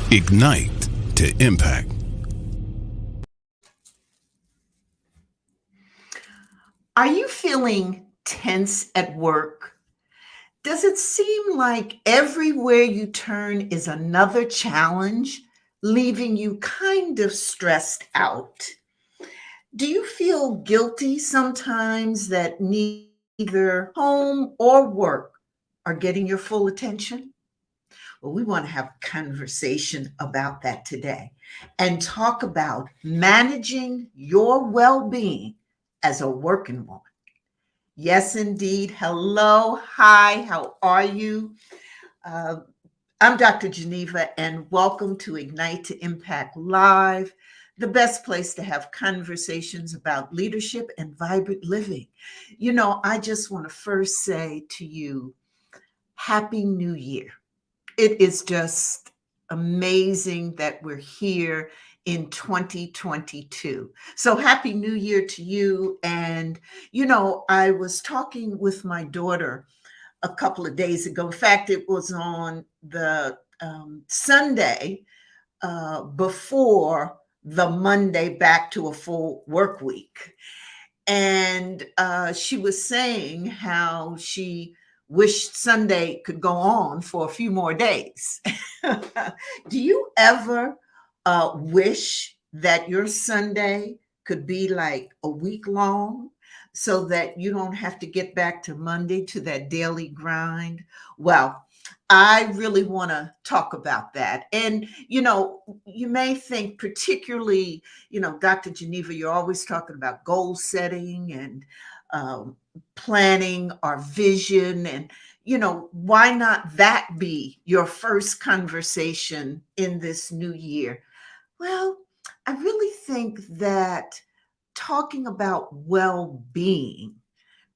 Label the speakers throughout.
Speaker 1: Ignite to impact.
Speaker 2: Are you feeling tense at work? Does it seem like everywhere you turn is another challenge, leaving you kind of stressed out? Do you feel guilty sometimes that neither home or work are getting your full attention? Well, we want to have a conversation about that today and talk about managing your well being as a working woman. Yes, indeed. Hello. Hi. How are you? Uh, I'm Dr. Geneva, and welcome to Ignite to Impact Live, the best place to have conversations about leadership and vibrant living. I just want to first say to you, Happy New Year. It is just amazing that we're here in 2022. So happy new year to you. And, I was talking with my daughter a couple of days ago. In fact, it was on the Sunday before the Monday back to a full work week. And she was saying how she wished Sunday could go on for a few more days. Do you ever wish that your Sunday could be like a week long so that you don't have to get back to Monday to that daily grind? Well, I really want to talk about that. And, you may think, particularly, Dr. Geneva, you're always talking about goal setting and planning our vision. And, why not that be your first conversation in this new year? Well, I really think that talking about well being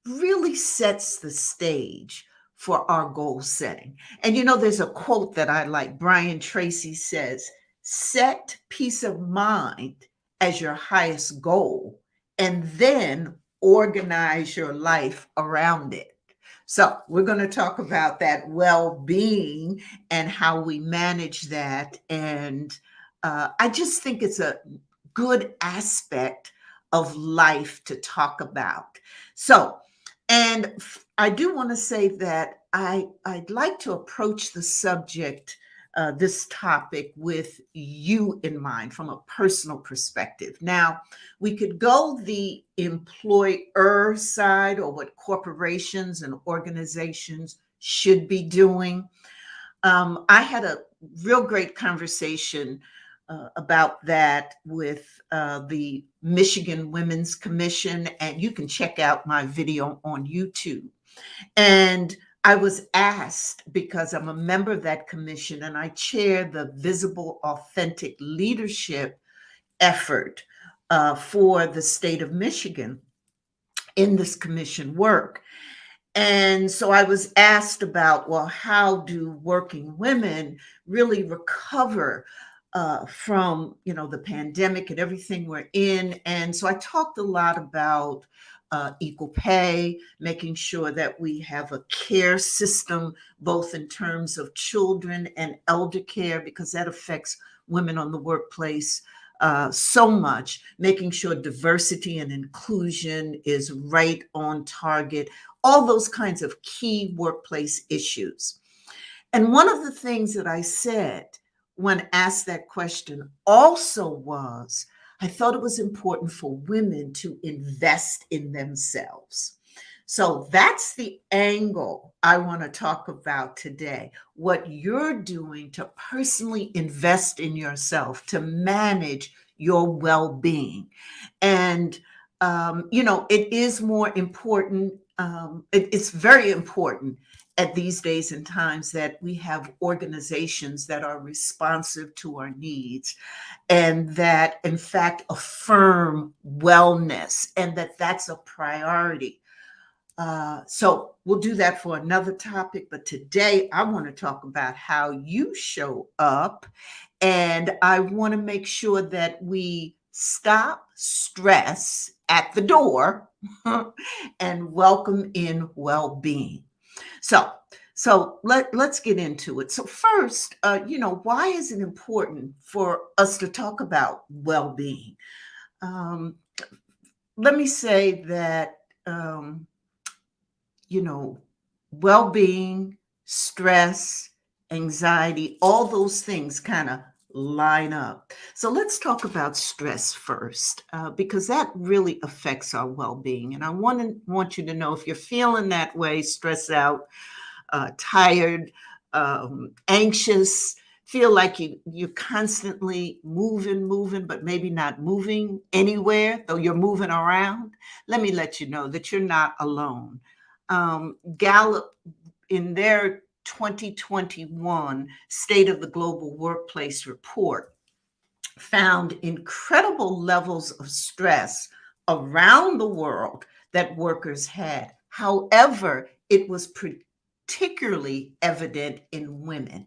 Speaker 2: really sets the stage for our goal setting. And there's a quote that I like. Brian Tracy says, set peace of mind as your highest goal, and then organize your life around it. So, we're going to talk about that well being and how we manage that. And I just think it's a good aspect of life to talk about. So, and I do want to say that I'd like to approach the subject, this topic, with you in mind from a personal perspective. Now, we could go the employer side, or what corporations and organizations should be doing. I had a real great conversation about that with the Michigan Women's Commission, and you can check out my video on YouTube. And I was asked, because I'm a member of that commission and I chair the Visible Authentic Leadership effort for the state of Michigan in this commission work. And so I was asked about, well, how do working women really recover from, the pandemic and everything we're in? And so I talked a lot about equal pay, making sure that we have a care system, both in terms of children and elder care, because that affects women on the workplace so much, making sure diversity and inclusion is right on target, all those kinds of key workplace issues. And one of the things that I said when asked that question also was, I thought it was important for women to invest in themselves. So that's the angle I want to talk about today. What you're doing to personally invest in yourself, to manage your well being. And, it is more important. It's very important at these days and times that we have organizations that are responsive to our needs, and that in fact affirm wellness, and that that's a priority. So we'll do that for another topic, but today I want to talk about how you show up, and I want to make sure that we stop stress at the door and welcome in well-being. So So let's get into it. So first, why is it important for us to talk about well-being? Um, Let me say that um, you know, well-being, stress, anxiety, all those things kind of line up. So let's talk about stress first, because that really affects our well-being. And I want you to know if you're feeling that way, stressed out, tired, anxious, feel like you're constantly moving, but maybe not moving anywhere, though you're moving around. Let me let you know that you're not alone. Gallup, in their 2021 State of the Global Workplace report, found incredible levels of stress around the world that workers had. However, it was particularly evident in women.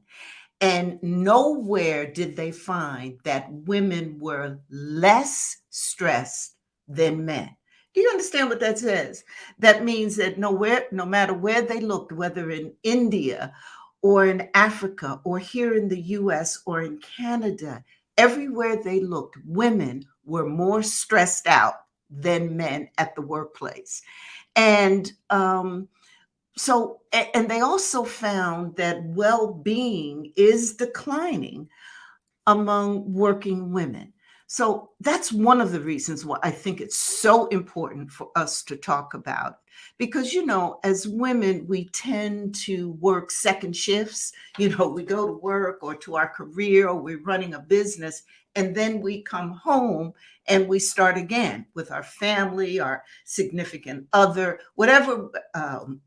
Speaker 2: And nowhere did they find that women were less stressed than men. Do you understand what that says? That means that no matter where they looked, whether in India or in Africa or here in the US or in Canada, everywhere they looked, women were more stressed out than men at the workplace. And and they also found that well-being is declining among working women. So that's one of the reasons why I think it's so important for us to talk about. Because, as women, we tend to work second shifts. We go to work or to our career, or we're running a business, and then we come home and we start again with our family, our significant other, whatever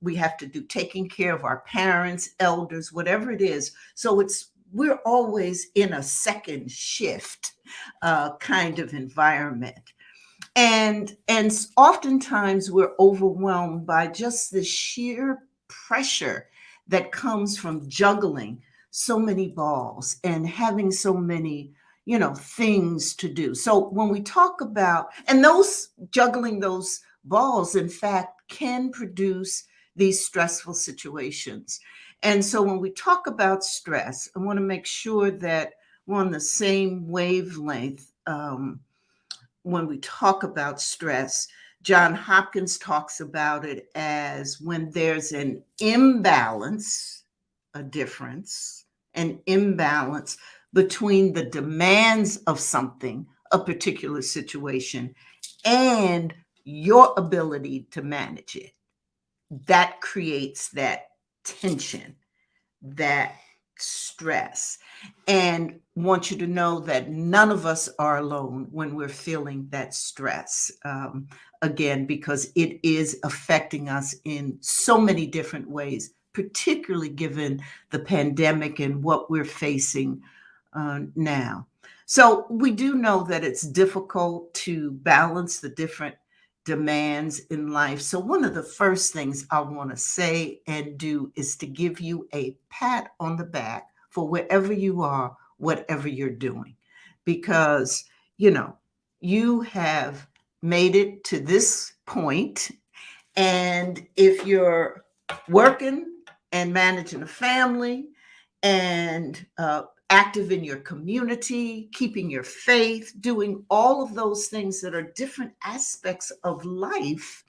Speaker 2: we have to do, taking care of our parents, elders, whatever it is. So we're always in a second shift kind of environment. And oftentimes we're overwhelmed by just the sheer pressure that comes from juggling so many balls and having so many things to do. So when we talk about, and those juggling those balls, in fact, can produce these stressful situations. And so when we talk about stress, I want to make sure that we're on the same wavelength. When we talk about stress, John Hopkins talks about it as when there's a difference, an imbalance between the demands of something, a particular situation, and your ability to manage it. That creates that tension, that stress. And want you to know that none of us are alone when we're feeling that stress. Again, because it is affecting us in so many different ways, particularly given the pandemic and what we're facing now. So we do know that it's difficult to balance the different demands in life. So one of the first things I want to say and do is to give you a pat on the back for wherever you are, whatever you're doing, because, you have made it to this point. And if you're working and managing a family and active in your community, keeping your faith, doing all of those things that are different aspects of life,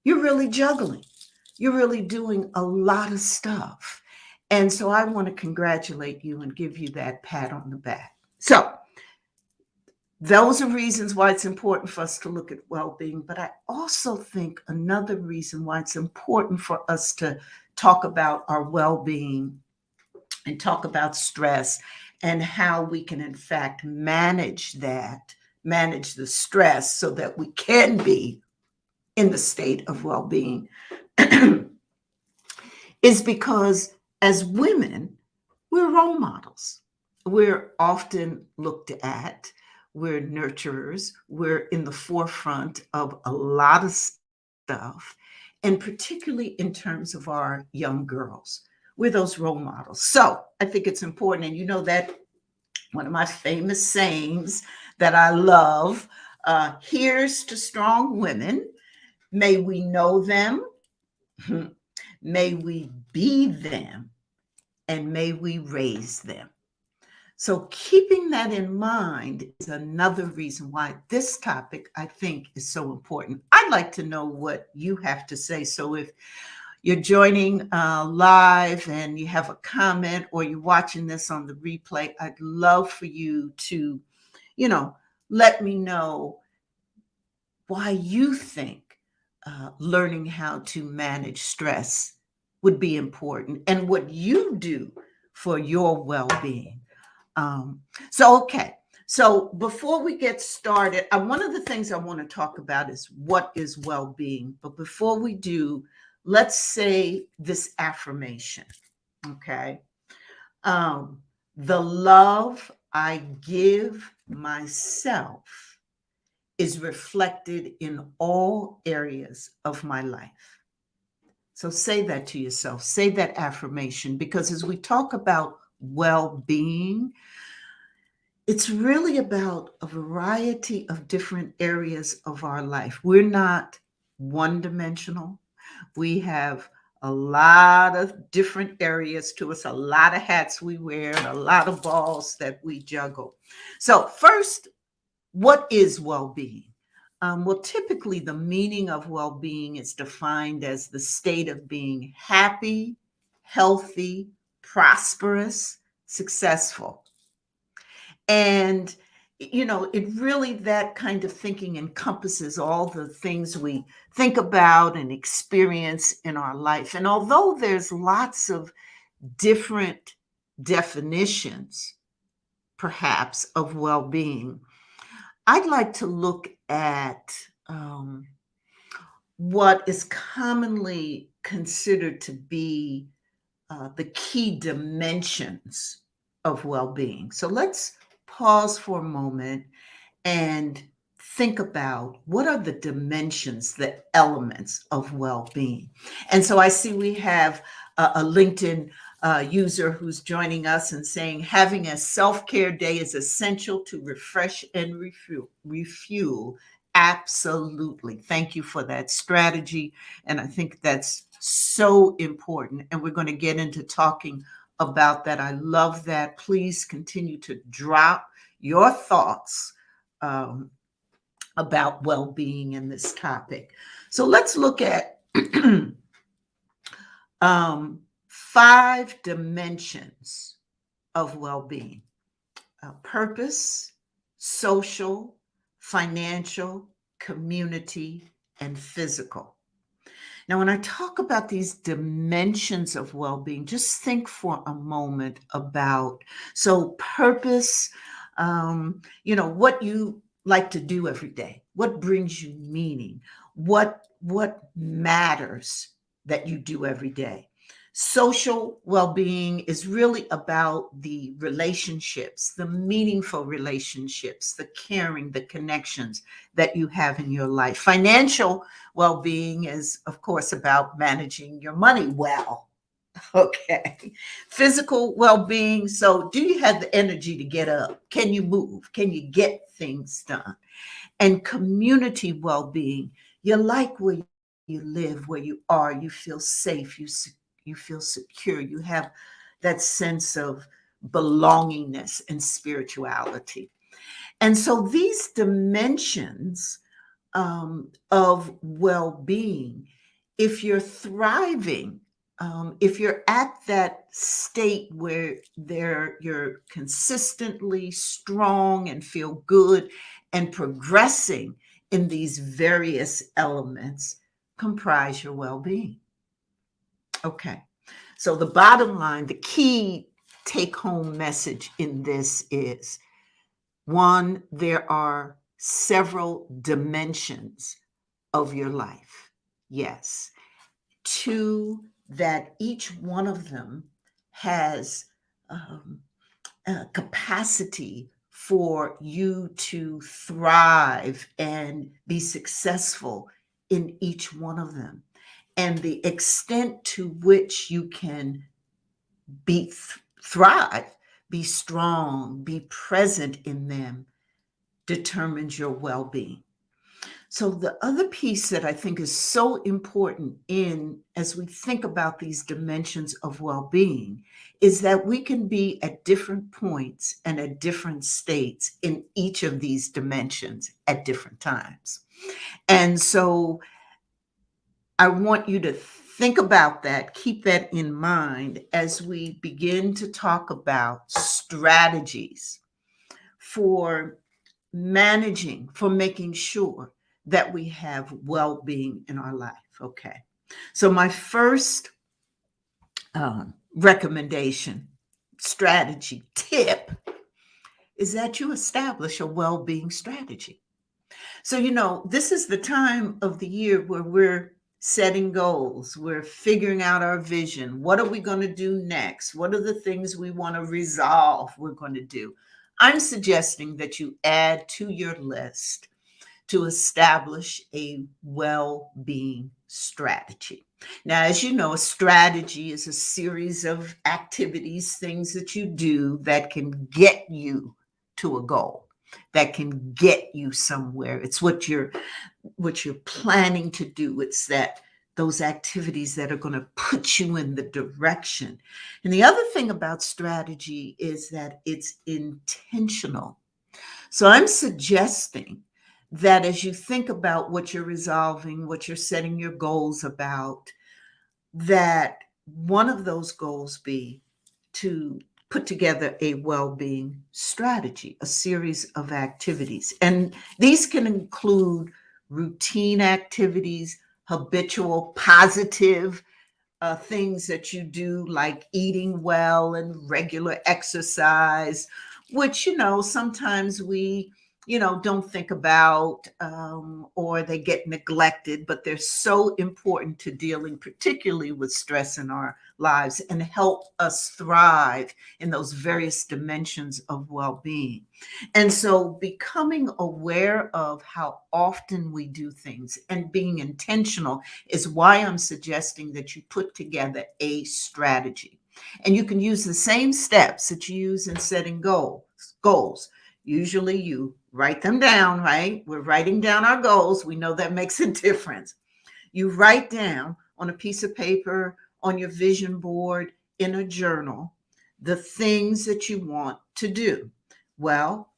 Speaker 2: you're really juggling. You're really doing a lot of stuff. And so I want to congratulate you and give you that pat on the back. So those are reasons why it's important for us to look at well-being. But I also think another reason why it's important for us to talk about our well-being and talk about stress and how we can, in fact, manage the stress so that we can be in the state of well-being, is because as women, we're role models. We're often looked at, we're nurturers, we're in the forefront of a lot of stuff, and particularly in terms of our young girls. We're those role models. So I think it's important. And you know that one of my famous sayings that I love, here's to strong women. May we know them. May we be them, and may we raise them. So, keeping that in mind is another reason why this topic, I think, is so important. I'd like to know what you have to say. So, if you're joining live and you have a comment, or you're watching this on the replay, I'd love for you to, you know, let me know why you think learning how to manage stress would be important and what you do for your well-being. Um, okay. So before we get started, one of the things I want to talk about is what is well-being. But before we do, let's say this affirmation. Okay. The love I give myself is reflected in all areas of my life. So say that to yourself, say that affirmation, because as we talk about well-being, it's really about a variety of different areas of our life. We're not one-dimensional. We have a lot of different areas to us, a lot of hats we wear, and a lot of balls that we juggle. So first, what is well-being? Well, typically the meaning of well-being is defined as the state of being happy, healthy, prosperous, successful. And, it really, that kind of thinking encompasses all the things we think about and experience in our life. And although there's lots of different definitions, perhaps, of well-being, I'd like to look at what is commonly considered to be the key dimensions of well-being. So let's pause for a moment and think about what are the dimensions, the elements of well-being. And so I see we have a LinkedIn user who's joining us and saying having a self-care day is essential to refresh and refuel. Absolutely. Thank you for that strategy. And I think that's so important. And we're going to get into talking about that. I love that. Please continue to drop your thoughts about well-being in this topic. So let's look at 5 dimensions of well-being: purpose, social, financial, community, and physical. Now, when I talk about these dimensions of well-being, just think for a moment about, so purpose, what you like to do every day, what brings you meaning, what matters that you do every day. Social well-being is really about the relationships, the meaningful relationships, the caring, the connections that you have in your life. Financial well-being is, of course, about managing your money well. Okay. Physical well-being. So, do you have the energy to get up? Can you move? Can you get things done? And community well-being. You like where you live, where you are. You feel safe. You feel secure. You have that sense of belongingness and spirituality. And so these dimensions of well-being, if you're thriving, if you're at that state where you're consistently strong and feel good and progressing in these various elements, comprise your well-being. Okay. So the bottom line, the key take-home message in this is, 1, there are several dimensions of your life. Yes. 2, that each one of them has a capacity for you to thrive and be successful in each one of them. And the extent to which you can thrive, be strong, be present in them, determines your well-being. So the other piece that I think is so important in as we think about these dimensions of well-being is that we can be at different points and at different states in each of these dimensions at different times. And so I want you to think about that, keep that in mind as we begin to talk about strategies for managing, for making sure that we have well being in our life. Okay. So, my first recommendation, strategy, tip is that you establish a well being strategy. So, this is the time of the year where we're setting goals, we're figuring out our vision. What are we going to do next? What are the things we want to resolve we're going to do? I'm suggesting that you add to your list to establish a well being strategy. Now, as you know, a strategy is a series of activities, things that you do that can get you to a goal, that can get you somewhere. It's what you're planning to do. It's that those activities that are going to put you in the direction. And the other thing about strategy is that it's intentional. So I'm suggesting that as you think about what you're resolving, what you're setting your goals about, that one of those goals be to put together a well-being strategy, a series of activities. And these can include routine activities, habitual, positive things that you do, like eating well and regular exercise, which, sometimes we, don't think about or they get neglected, but they're so important to dealing particularly with stress in our lives and help us thrive in those various dimensions of well-being. And so becoming aware of how often we do things and being intentional is why I'm suggesting that you put together a strategy. And you can use the same steps that you use in setting goals. Usually you write them down, right? We're writing down our goals. We know that makes a difference. You write down on a piece of paper, on your vision board, in a journal, the things that you want to do. Well,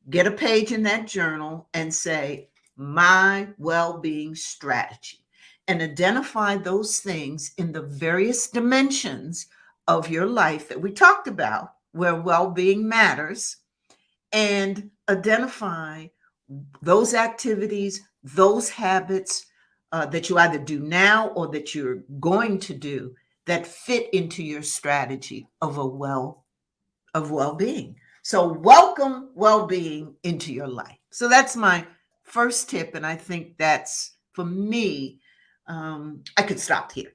Speaker 2: get a page in that journal and say, my well-being strategy, and identify those things in the various dimensions of your life that we talked about, where well-being matters, and identify those activities, those habits that you either do now or that you're going to do that fit into your strategy of well-being. So welcome well-being into your life. So that's my first tip, and I think that's for me. I could stop here,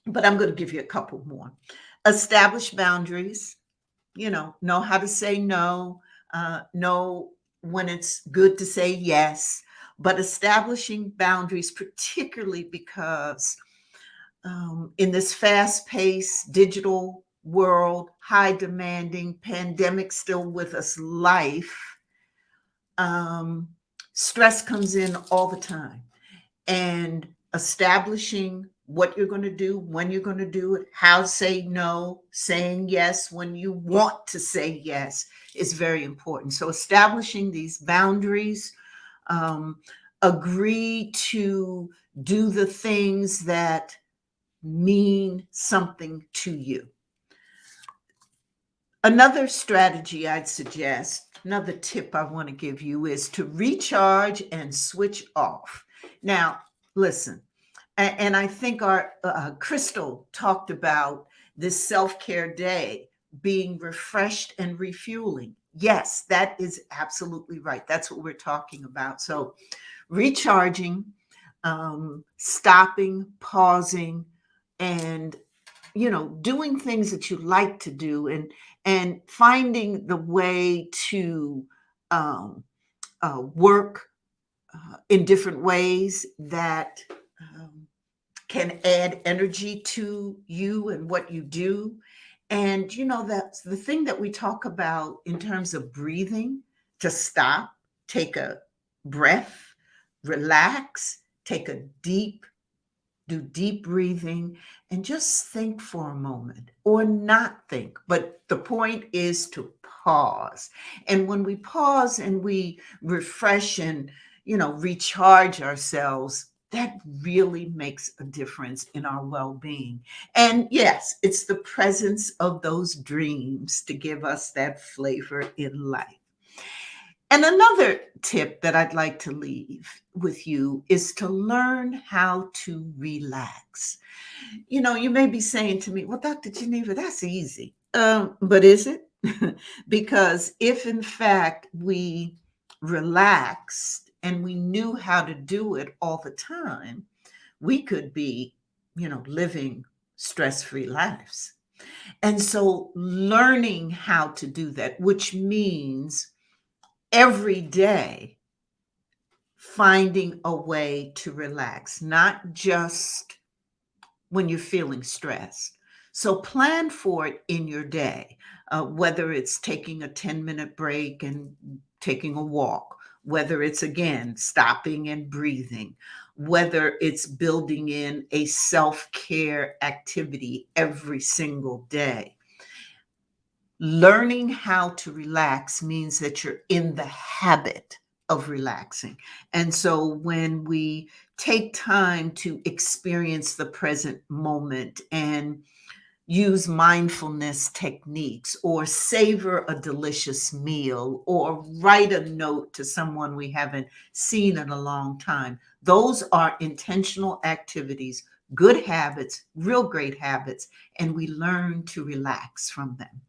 Speaker 2: but I'm going to give you a couple more. Establish boundaries. Know how to say no. Know when it's good to say yes. But establishing boundaries, particularly because in this fast-paced digital world, high demanding, pandemic still with us life, stress comes in all the time. And establishing what you're going to do, when you're going to do it, how to say no, saying yes when you want to say yes is very important. So establishing these boundaries, agree to do the things that mean something to you. Another strategy I'd suggest, another tip I want to give you is to recharge and switch off. Now, listen, and I think our Crystal talked about this self-care day being refreshed and refueling. Yes, that is absolutely right. That's what we're talking about. So recharging, stopping, pausing, and doing things that you like to do, and finding the way to work in different ways that can add energy to you and what you do. And that's the thing that we talk about in terms of breathing, to stop, take a breath, relax, do deep breathing, and just think for a moment or not think. But the point is to pause. And when we pause and we refresh and, recharge ourselves, that really makes a difference in our well being. And yes, it's the presence of those dreams to give us that flavor in life. And another tip that I'd like to leave with you is to learn how to relax. You may be saying to me, well, Dr. Geneva, that's easy. But is it? Because if in fact we relaxed and we knew how to do it all the time, we could be, living stress free lives. And so learning how to do that, which means every day finding a way to relax, not just when you're feeling stressed. So plan for it in your day, whether it's taking a 10-minute break and taking a walk, whether it's, again, stopping and breathing, whether it's building in a self-care activity every single day. Learning how to relax means that you're in the habit of relaxing. And so when we take time to experience the present moment and use mindfulness techniques or savor a delicious meal or write a note to someone we haven't seen in a long time, those are intentional activities, good habits, real great habits, and we learn to relax from them.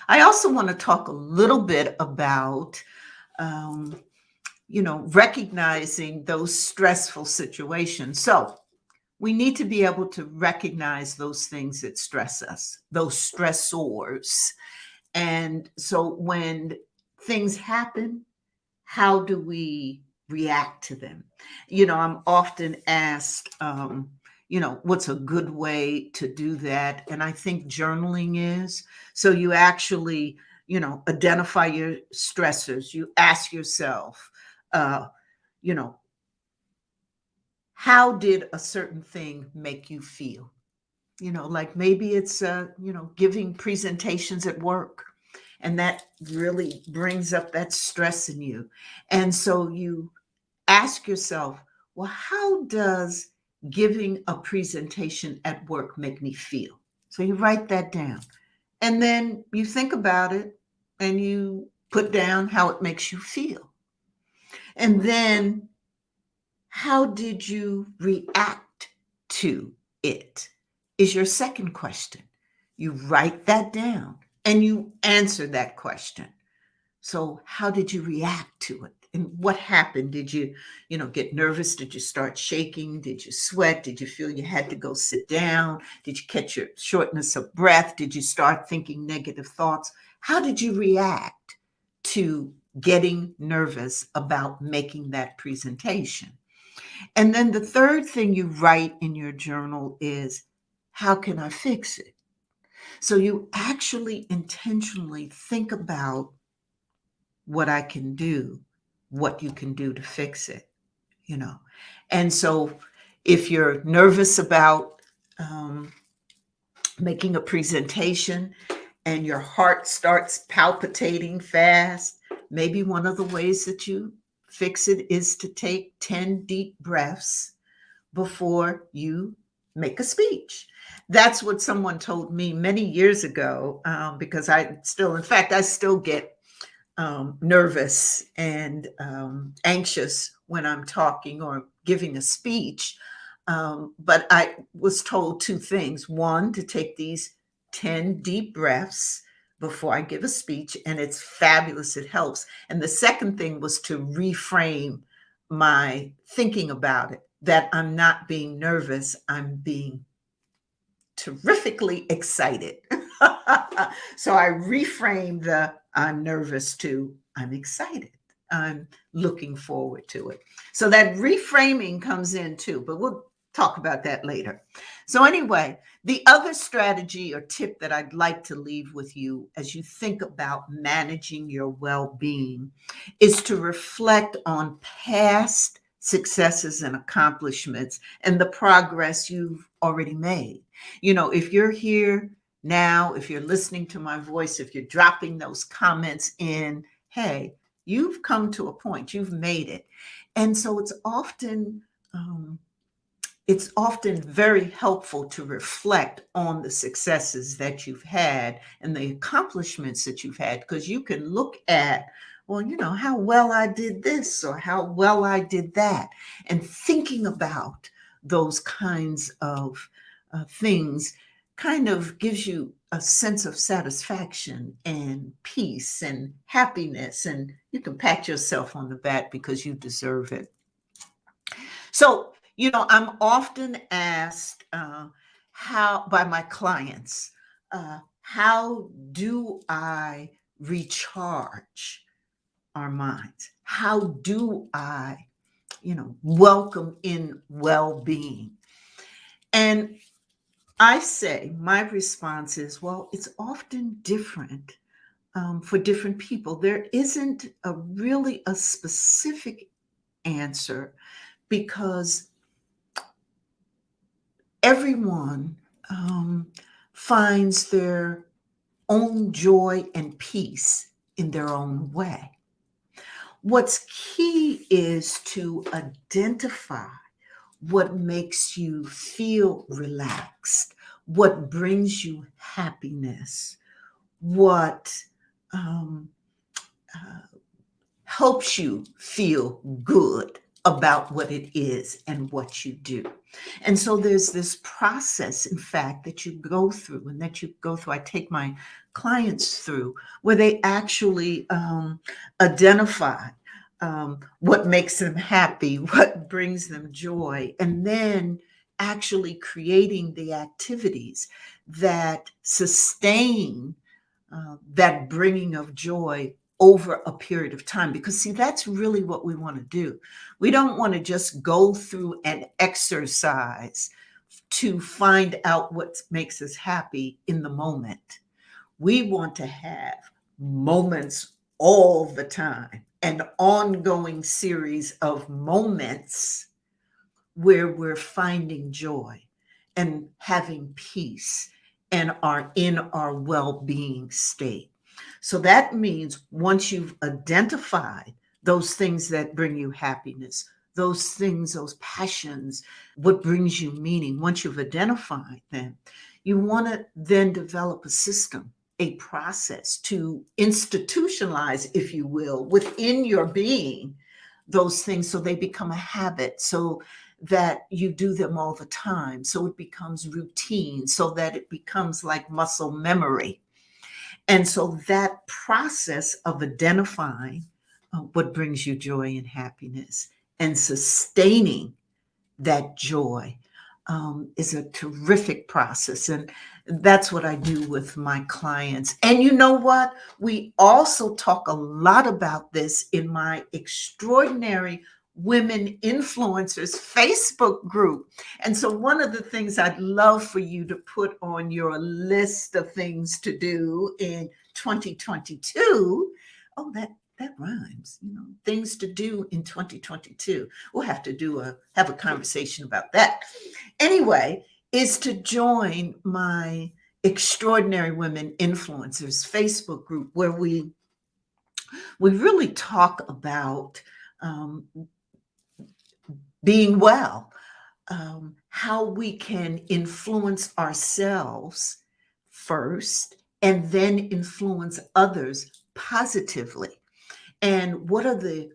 Speaker 2: I also want to talk a little bit about, recognizing those stressful situations. So we need to be able to recognize those things that stress us, those stressors. And so when things happen, how do we react to them? I'm often asked, what's a good way to do that? And I think journaling is. So you actually, identify your stressors. You ask yourself, you know, how did a certain thing make you feel? Like maybe it's, giving presentations at work, and that really brings up that stress in you. And so you ask yourself, well, how does giving a presentation at work make me feel? So you write that down. And then you think about it and you put down how it makes you feel. And then how did you react to it? Is your second question. You write that down and you answer that question. So how did you react to it? And what happened? Did you, get nervous? Did you start shaking? Did you sweat? Did you feel you had to go sit down? Did you catch your shortness of breath? Did you start thinking negative thoughts? How did you react to getting nervous about making that presentation? And then the third thing you write in your journal is, how can I fix it? So you actually intentionally think about what I can do, what you can do to fix it, And so if you're nervous about making a presentation and your heart starts palpitating fast, maybe one of the ways that you fix it is to take 10 deep breaths before you make a speech. That's what someone told me many years ago, because I still get nervous and anxious when I'm talking or giving a speech. But I was told two things. One, to take these 10 deep breaths before I give a speech, and it's fabulous. It helps. And the second thing was to reframe my thinking about it, that I'm not being nervous, I'm being terrifically excited. So I reframed the I'm nervous to I'm excited. I'm looking forward to it. So that reframing comes in too, but we'll talk about that later. So, anyway, the other strategy or tip that I'd like to leave with you as you think about managing your well being is to reflect on past successes and accomplishments and the progress you've already made. If you're here now, if you're listening to my voice, if you're dropping those comments in, hey, you've come to a point, you've made it. And so um, it's often very helpful to reflect on the successes that you've had and the accomplishments that you've had, because you can look at, well, how well I did this or how well I did that. And thinking about those kinds of things kind of gives you a sense of satisfaction and peace and happiness. And you can pat yourself on the back because you deserve it. So, I'm often asked how by my clients, how do I recharge our minds? How do I, welcome in well-being? And I say my response is, well, it's often different for different people. There isn't really a specific answer because everyone finds their own joy and peace in their own way. What's key is to identify what makes you feel relaxed, what brings you happiness, what um, helps you feel good about what it is and what you do. And so there's this process, in fact, that you go through and that you go through. I take my clients through where they actually identify what makes them happy, what brings them joy, and then actually creating the activities that sustain that bringing of joy over a period of time. Because, see, that's really what we want to do. We don't want to just go through an exercise to find out what makes us happy in the moment. We want to have moments all the time, an ongoing series of moments where we're finding joy and having peace and are in our well-being state. So that means once you've identified those things that bring you happiness, those things, those passions, what brings you meaning, once you've identified them, you want to then develop a system, a process to institutionalize, if you will, within your being those things so they become a habit, so that you do them all the time, so it becomes routine, so that it becomes like muscle memory. And so that process of identifying what brings you joy and happiness and sustaining that joy is a terrific process. And that's what I do with my clients. And you know what? We also talk a lot about this in my Extraordinary Women Influencers Facebook group. And so one of the things I'd love for you to put on your list of things to do in 2022, that rhymes, things to do in 2022. We'll have to have a conversation about that. Anyway, is to join my Extraordinary Women Influencers Facebook group where we really talk about being well, how we can influence ourselves first and then influence others positively. And what are the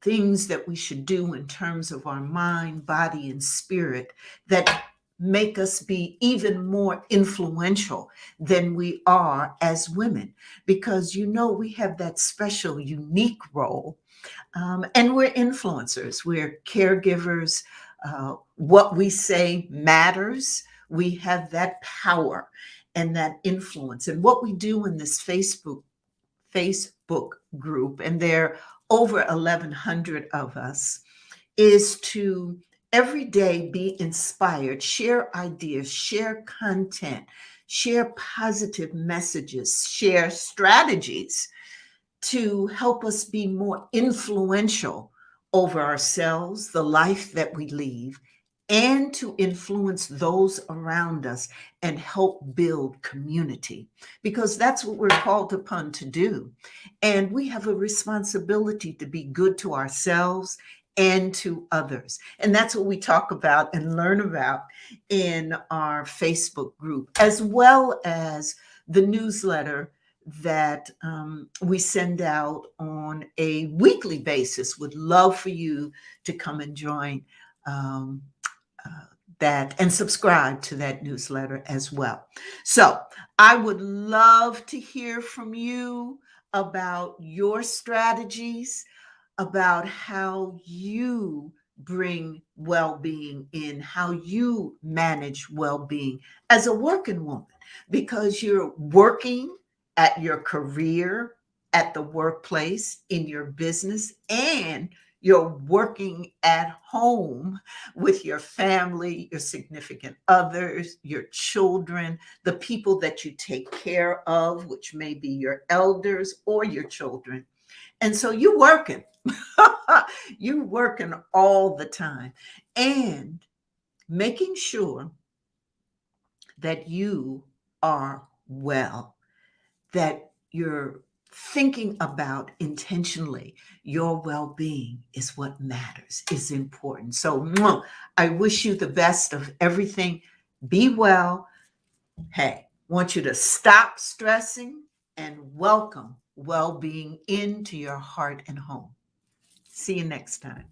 Speaker 2: things that we should do in terms of our mind, body, and spirit that make us be even more influential than we are as women? Because, we have that special, unique role. And we're influencers, we're caregivers. What we say matters. We have that power and that influence. And what we do in this Facebook group, and there are over 1,100 of us, is to Every day, be inspired, share ideas, share content, share positive messages, share strategies to help us be more influential over ourselves, the life that we lead, and to influence those around us and help build community, because that's what we're called upon to do. And we have a responsibility to be good to ourselves and to others. And that's what we talk about and learn about in our Facebook group, as well as the newsletter that we send out on a weekly basis. Would love for you to come and join um, that and subscribe to that newsletter as well. So I would love to hear from you about your strategies, about how you bring well-being in, how you manage well-being as a working woman, because you're working at your career, at the workplace, in your business, and you're working at home with your family, your significant others, your children, the people that you take care of, which may be your elders or your children. And so you're working. You're working all the time and making sure that you are well, that you're thinking about intentionally your well-being is what matters, is important. So I wish you the best of everything. Be well. Hey, want you to stop stressing and welcome well-being into your heart and home. See you next time.